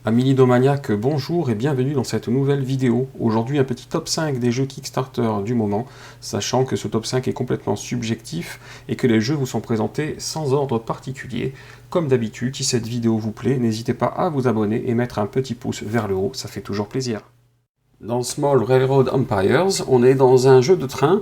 Amis Lidomaniacs, bonjour et bienvenue dans cette nouvelle vidéo. Aujourd'hui un petit top 5 des jeux Kickstarter du moment, sachant que ce top 5 est complètement subjectif et que les jeux vous sont présentés sans ordre particulier. Comme d'habitude, si cette vidéo vous plaît, n'hésitez pas à vous abonner et mettre un petit pouce vers le haut, ça fait toujours plaisir. Dans Small Railroad Empires, on est dans un jeu de train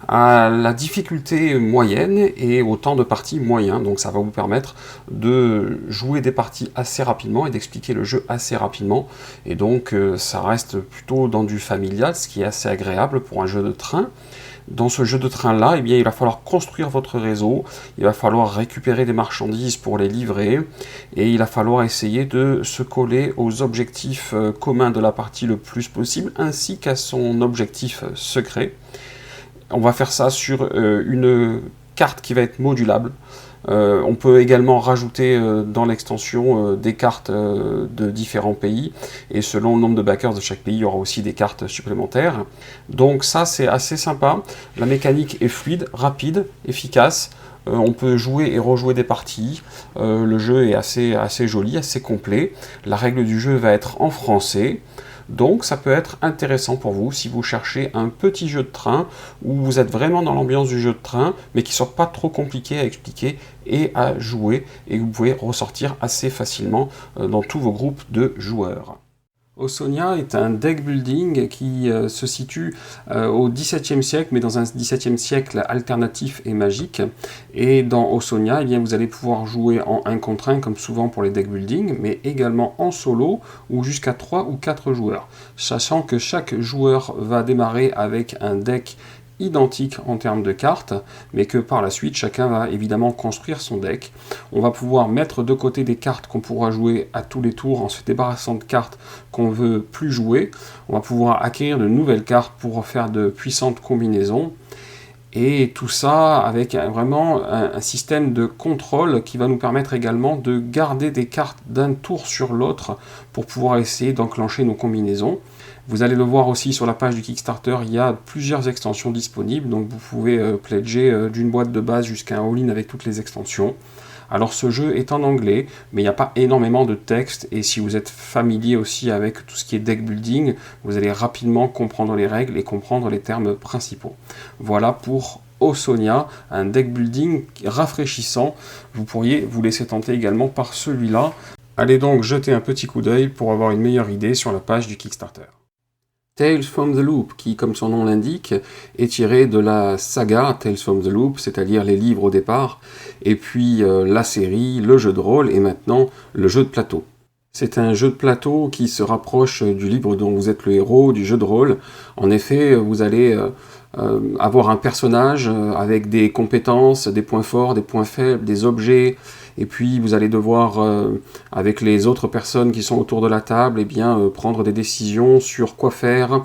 à la difficulté moyenne et au temps de partie moyen, donc ça va vous permettre de jouer des parties assez rapidement et d'expliquer le jeu assez rapidement, et donc ça reste plutôt dans du familial, ce qui est assez agréable pour un jeu de train. Dans ce jeu de train-là, eh bien, il va falloir construire votre réseau, il va falloir récupérer des marchandises pour les livrer, et il va falloir essayer de se coller aux objectifs communs de la partie le plus possible, ainsi qu'à son objectif secret. On va faire ça sur une carte qui va être modulable. On peut également rajouter dans l'extension des cartes de différents pays, et selon le nombre de backers de chaque pays, il y aura aussi des cartes supplémentaires. Donc ça, c'est assez sympa. La mécanique est fluide, rapide, efficace. On peut jouer et rejouer des parties. Le jeu est assez joli, assez complet. La règle du jeu va être en français. Donc ça peut être intéressant pour vous si vous cherchez un petit jeu de train où vous êtes vraiment dans l'ambiance du jeu de train, mais qui ne soit pas trop compliqué à expliquer et à jouer, et vous pouvez ressortir assez facilement dans tous vos groupes de joueurs. Ausonia est un deck building qui se situe au XVIIe siècle, mais dans un XVIIe siècle alternatif et magique. Et dans Ausonia, eh bien, vous allez pouvoir jouer en 1 contre 1, comme souvent pour les deck building, mais également en solo, ou jusqu'à 3 ou 4 joueurs. Sachant que chaque joueur va démarrer avec un deck identique en termes de cartes, mais que par la suite chacun va évidemment construire son deck. On va pouvoir mettre de côté des cartes qu'on pourra jouer à tous les tours en se débarrassant de cartes qu'on veut plus jouer. On va pouvoir acquérir de nouvelles cartes pour faire de puissantes combinaisons. Et tout ça avec vraiment un système de contrôle qui va nous permettre également de garder des cartes d'un tour sur l'autre pour pouvoir essayer d'enclencher nos combinaisons. Vous allez le voir aussi sur la page du Kickstarter, il y a plusieurs extensions disponibles, donc vous pouvez pledger d'une boîte de base jusqu'à un all-in avec toutes les extensions. Alors ce jeu est en anglais, mais il n'y a pas énormément de texte, et si vous êtes familier aussi avec tout ce qui est deck building, vous allez rapidement comprendre les règles et comprendre les termes principaux. Voilà pour Ausonia, un deck building rafraîchissant. Vous pourriez vous laisser tenter également par celui-là. Allez donc jeter un petit coup d'œil pour avoir une meilleure idée sur la page du Kickstarter. Tales from the Loop, qui, comme son nom l'indique, est tiré de la saga Tales from the Loop, c'est-à-dire les livres au départ, et puis la série, le jeu de rôle, et maintenant le jeu de plateau. C'est un jeu de plateau qui se rapproche du livre dont vous êtes le héros, du jeu de rôle. En effet, vous allez avoir un personnage avec des compétences, des points forts, des points faibles, des objets, et puis vous allez devoir, avec les autres personnes qui sont autour de la table, eh bien, prendre des décisions sur quoi faire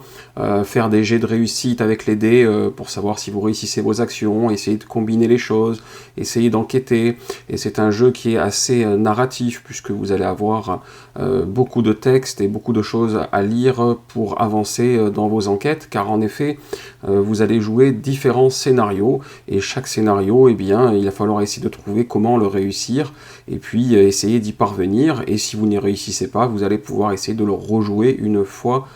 des jets de réussite avec les dés pour savoir si vous réussissez vos actions, essayer de combiner les choses, essayer d'enquêter. Et c'est un jeu qui est assez narratif, puisque vous allez avoir beaucoup de textes et beaucoup de choses à lire pour avancer dans vos enquêtes, car en effet, vous allez jouer différents scénarios, et chaque scénario, eh bien, il va falloir essayer de trouver comment le réussir, et puis essayer d'y parvenir, et si vous n'y réussissez pas, vous allez pouvoir essayer de le rejouer une fois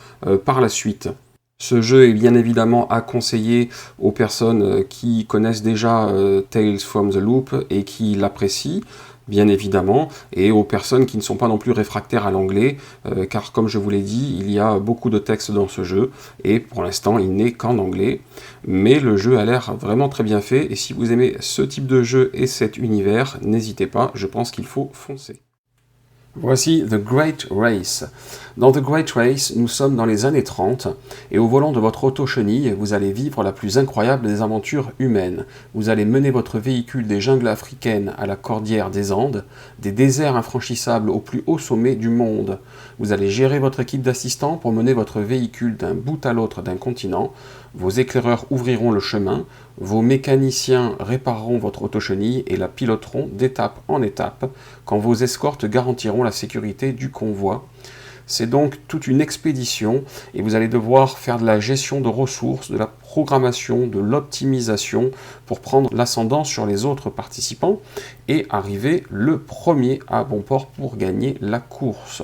par la suite. Ce jeu est bien évidemment à conseiller aux personnes qui connaissent déjà Tales from the Loop et qui l'apprécient, bien évidemment, et aux personnes qui ne sont pas non plus réfractaires à l'anglais, car comme je vous l'ai dit, il y a beaucoup de textes dans ce jeu, et pour l'instant il n'est qu'en anglais, mais le jeu a l'air vraiment très bien fait, et si vous aimez ce type de jeu et cet univers, n'hésitez pas, je pense qu'il faut foncer. Voici The Great Race. Dans The Great Race, nous sommes dans les années 30, et au volant de votre auto-chenille, vous allez vivre la plus incroyable des aventures humaines. Vous allez mener votre véhicule des jungles africaines à la cordillère des Andes, des déserts infranchissables au plus haut sommet du monde. Vous allez gérer votre équipe d'assistants pour mener votre véhicule d'un bout à l'autre d'un continent. Vos éclaireurs ouvriront le chemin, vos mécaniciens répareront votre auto-chenille et la piloteront d'étape en étape, quand vos escortes garantiront la sécurité du convoi. C'est donc toute une expédition, et vous allez devoir faire de la gestion de ressources, de la programmation, de l'optimisation pour prendre l'ascendant sur les autres participants et arriver le premier à bon port pour gagner la course.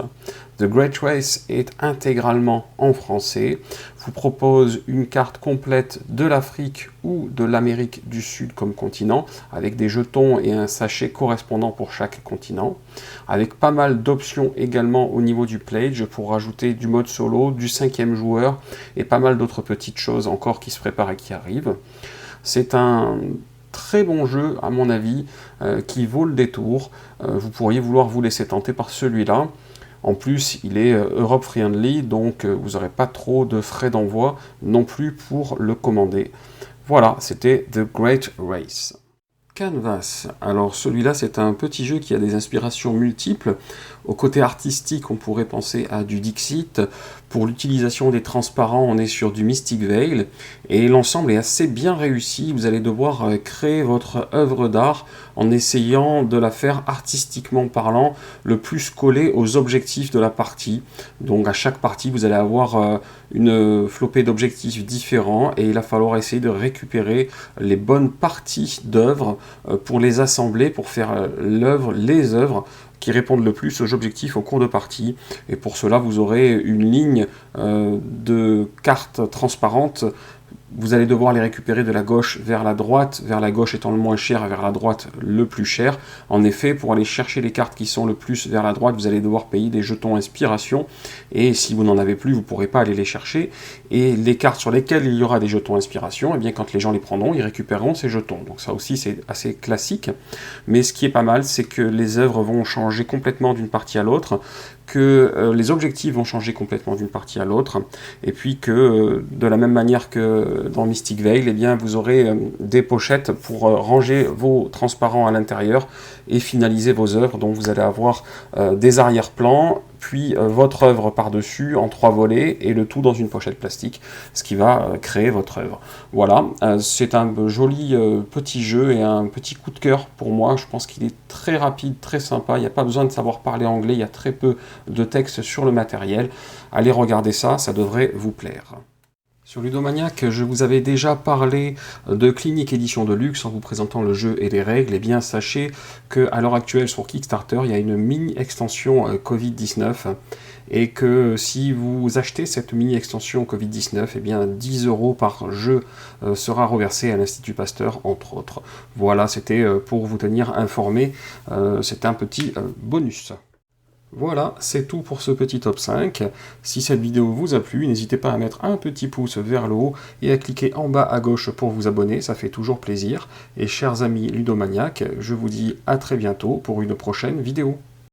The Great Race est intégralement en français, vous propose une carte complète de l'Afrique ou de l'Amérique du Sud comme continent, avec des jetons et un sachet correspondant pour chaque continent, avec pas mal d'options également au niveau du pledge pour rajouter du mode solo, du 5e joueur et pas mal d'autres petites choses encore qui se préparent et qui arrivent. C'est un très bon jeu à mon avis qui vaut le détour. Vous pourriez vouloir vous laisser tenter par celui-là. En plus, il est Europe friendly, donc vous n'aurez pas trop de frais d'envoi non plus pour le commander. Voilà, c'était The Great Race. Canvas. Alors celui-là, c'est un petit jeu qui a des inspirations multiples. Au côté artistique, on pourrait penser à du Dixit. Pour l'utilisation des transparents, on est sur du Mystic Veil. Et l'ensemble est assez bien réussi. Vous allez devoir créer votre œuvre d'art en essayant de la faire artistiquement parlant, le plus collé aux objectifs de la partie. Donc à chaque partie, vous allez avoir une flopée d'objectifs différents et il va falloir essayer de récupérer les bonnes parties d'œuvres pour les assembler, pour faire les œuvres qui répondent le plus aux objectifs au cours de partie. Et pour cela, vous aurez une ligne de cartes transparentes. Vous allez devoir les récupérer de la gauche vers la droite étant le moins cher et vers la droite le plus cher. En effet, pour aller chercher les cartes qui sont le plus vers la droite, vous allez devoir payer des jetons inspiration, et si vous n'en avez plus, vous ne pourrez pas aller les chercher. Et les cartes sur lesquelles il y aura des jetons inspiration, eh bien quand les gens les prendront, ils récupéreront ces jetons. Donc ça aussi, c'est assez classique. Mais ce qui est pas mal, c'est que les œuvres vont changer complètement d'une partie à l'autre, que les objectifs vont changer complètement d'une partie à l'autre, et puis que de la même manière que dans Mystic Veil, eh bien, vous aurez des pochettes pour ranger vos transparents à l'intérieur et finaliser vos œuvres. Donc vous allez avoir des arrière-plans, puis votre œuvre par-dessus en 3 volets, et le tout dans une pochette plastique, ce qui va créer votre œuvre. Voilà, c'est un joli petit jeu et un petit coup de cœur pour moi. Je pense qu'il est très rapide, très sympa, il n'y a pas besoin de savoir parler anglais, il y a très peu de texte sur le matériel. Allez regarder ça, ça devrait vous plaire. Sur Ludomaniac, je vous avais déjà parlé de Clinique Édition de Luxe en vous présentant le jeu et les règles. Et bien sachez qu'à l'heure actuelle sur Kickstarter, il y a une mini extension Covid-19 et que si vous achetez cette mini extension Covid-19, eh bien 10 € par jeu sera reversé à l'Institut Pasteur entre autres. Voilà, c'était pour vous tenir informé, c'est un petit bonus. Voilà, c'est tout pour ce petit top 5. Si cette vidéo vous a plu, n'hésitez pas à mettre un petit pouce vers le haut et à cliquer en bas à gauche pour vous abonner, ça fait toujours plaisir. Et chers amis ludomaniaques, je vous dis à très bientôt pour une prochaine vidéo.